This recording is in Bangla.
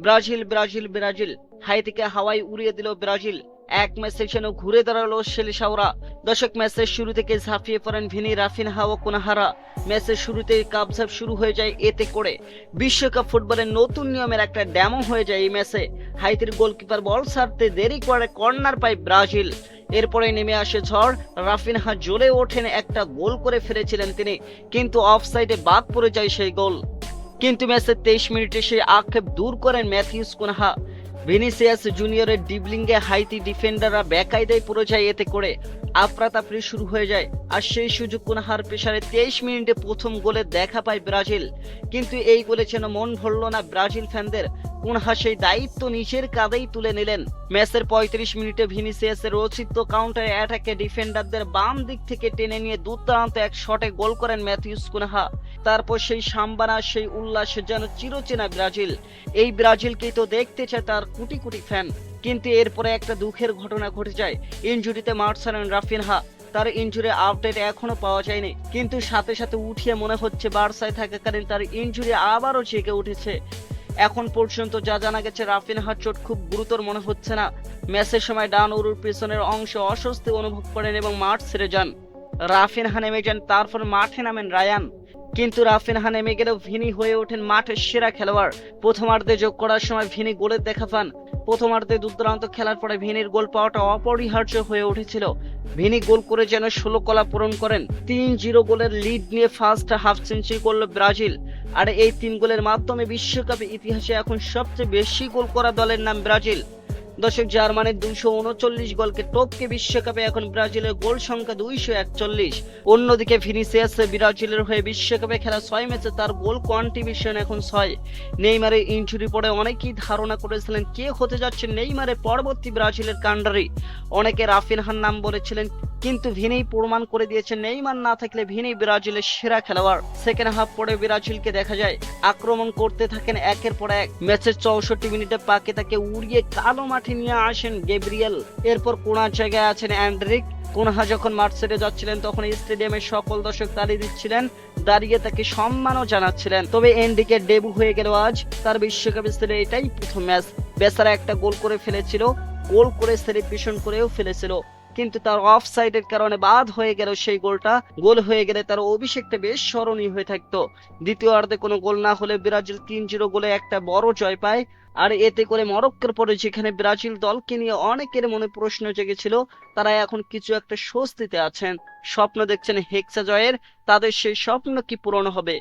ব্রাজিল ব্রাজিল ব্রাজিল, হাইতিকে হাওয়ায় উড়িয়ে দিল ব্রাজিল। এক ম্যাচে যেন ঘুরে দাঁড়ালো সেলিসাওরা। দর্শক, ম্যাচের শুরু থেকে ঝাঁপিয়ে পড়েন ভিনি, রাফিনহা ও কোনাহারা। ম্যাচের শুরুতেই কাপঝাপ শুরু হয়ে যায়, এতে করে বিশ্বকাপ ফুটবলের নতুন নিয়মের একটা ড্যামো হয়ে যায় এই ম্যাচে। হাইতির গোলকিপার বল ছাড়তে দেরি করে কর্নার পায় ব্রাজিল। এরপরে নেমে আসে ঝড়। রাফিনহা জ্বলে ওঠেন, একটা গোল করে ফেলেছিলেন তিনি, কিন্তু অফসাইডে বাদ পড়ে যায় সেই গোল। কিন্তু ম্যাচের 23 মিনিটে সেই আক্ষেপ দূর করেন ম্যাথিউস কুনহা। ভিনিসিয়াস জুনিয়রের ডিবলিংয়ে হাইতি ডিফেন্ডাররা বেকায়দায় পড়ে যায়, এতে করে আফরাতাফরি শুরু হয়ে যায়। আর সেই সুযোগ কুনহার পেশারে 23 মিনিটে প্রথম গোলে দেখা পায় ব্রাজিল। কিন্তু এই গোলে যেন মন ভরল না ব্রাজিল ফ্যানদের। কুনহা সেই দায়িত্ব নিজের কাঁধেই তুলে নিলেন। ম্যাচের 35 মিনিটে ভিনিসিয়াসের রচিত কাউন্টার অ্যাটাকে ডিফেন্ডারদের বাম দিক থেকে টেনে নিয়ে দুর্দান্ত এক শটে গোল করেন ম্যাথিউস কুনহা। তারপর সেই সাম্বানা, সেই উল্লাস যেন চিরচেনা ব্রাজিল। এই ব্রাজিলকেই তো দেখতে চায় তার কোটি কোটি ফ্যান। কিন্তু এরপরে একটা দুঃখের ঘটনা ঘটে যায়। ইনজুরিতে মাঠ ছাড়েন রাফিনহা। তার ইনজুরি আপডেট এখনো পাওয়া যায়নি, কিন্তু সাথে সাথে উঠিয়ে মনে হচ্ছে বার্সায় থাকাকালীন তার ইনজুরি আবারও জেগে উঠেছে। এখন পর্যন্ত যা জানা গেছে, রাফিনহার চোট খুব গুরুতর মনে হচ্ছে না। ম্যাচের সময় ডান উরুর পেছনের অংশে অস্বস্তি অনুভব করেন এবং মাঠ ছেড়ে যান। রাফিনহা নেমে যান, তারপর মাঠে নামেন রায়ান। কিন্তু রাফিনহা নেমে গেলেও ভিনি হয়ে ওঠেন মাঠের সেরা খেলোয়াড়। প্রথমার্ধে যোগ করার সময় ভিনি গোলের দেখা পান। প্রথমার্ধে দুর্দান্ত খেলার পরে ভিনির গোল পাওয়াটা অপরিহার্য হয়ে উঠেছিল। ভিনি গোল করে যেন 16 কলা পূরণ করেন। 3-0 গোলের লিড নিয়ে ফার্স্ট হাফ সেঞ্চুরি করল ব্রাজিল। আর এই 3 গোলের মাধ্যমে বিশ্বকাপের ইতিহাসে এখন সবচেয়ে বেশি গোল করা দলের নাম ব্রাজিল। দর্শক, জার্মানির 239 গোলকে টপকে বিশ্বকাপে এখন ব্রাজিলের গোল সংখ্যা 241। অন্যদিকে ভিনিসিয়াস ব্রাজিলের হয়ে বিশ্বকাপে খেলা 6 ম্যাচে তার গোল কন্ট্রিবিউশন এখন 6। নেইমারের ইনজুরি পরে অনেকেই ধারণা করেছিলেন কে হতে যাচ্ছে নেইমারের পরবর্তী ব্রাজিলের কান্ডারি। অনেকে রাফিনহার নাম বলেছিলেন, কিন্তু ভিনি প্রমাণ করে দিয়েছেন নেইমার না থাকলে ভিনি ব্রাজিলের সেরা খেলোয়াড়। সেকেন্ড হাফ পরে ব্রাজিলকে দেখা যায় আক্রমণ করতে থাকেন একের পর এক। ম্যাচের 64 মিনিটে পাকে তাকে উড়িয়ে কালো মাঠে নিয়ে আসেন গ্যাব্রিয়েল। এরপর কোনার জায়গায় আছেন অ্যান্ড্রিক। কুনহা যখন মাঠ ছেড়ে যাচ্ছিলেন তখন স্টেডিয়ামের সকল দর্শক তালি দিচ্ছিলেন, দাঁড়িয়ে তাকে সম্মানও জানাচ্ছিলেন। তবে এনডিকের ডেবু হয়ে গেল আজ। তার বিশ্বকাপ স্তরে এটাই প্রথম ম্যাচ। বেচারা একটা গোল করে ফেলেছিল, গোল করে সেলিব্রেশন করেও ফেলেছিল, কিন্তু তার অফ সাইডের কারণে বাদ হয়ে গেল সেই গোলটা। গোল হয়ে গেলে তার অভিষেকটা বেশ স্মরণীয় হয়ে থাকতো। দ্বিতীয়ার্ধে কোনো গোল না হলে ব্রাজিল 3-0 গোলে একটা বড় জয় পায়। আর এতে করে মরক্কোর পরে যেখানে ব্রাজিল দলকে নিয়ে অনেকের মনে প্রশ্ন জেগেছিল, তারা এখন কিছু একটা স্বস্তিতে আছেন। স্বপ্ন দেখছেন হেক্সা জয়ের। তাদের সেই স্বপ্ন কি পূরণ হবে?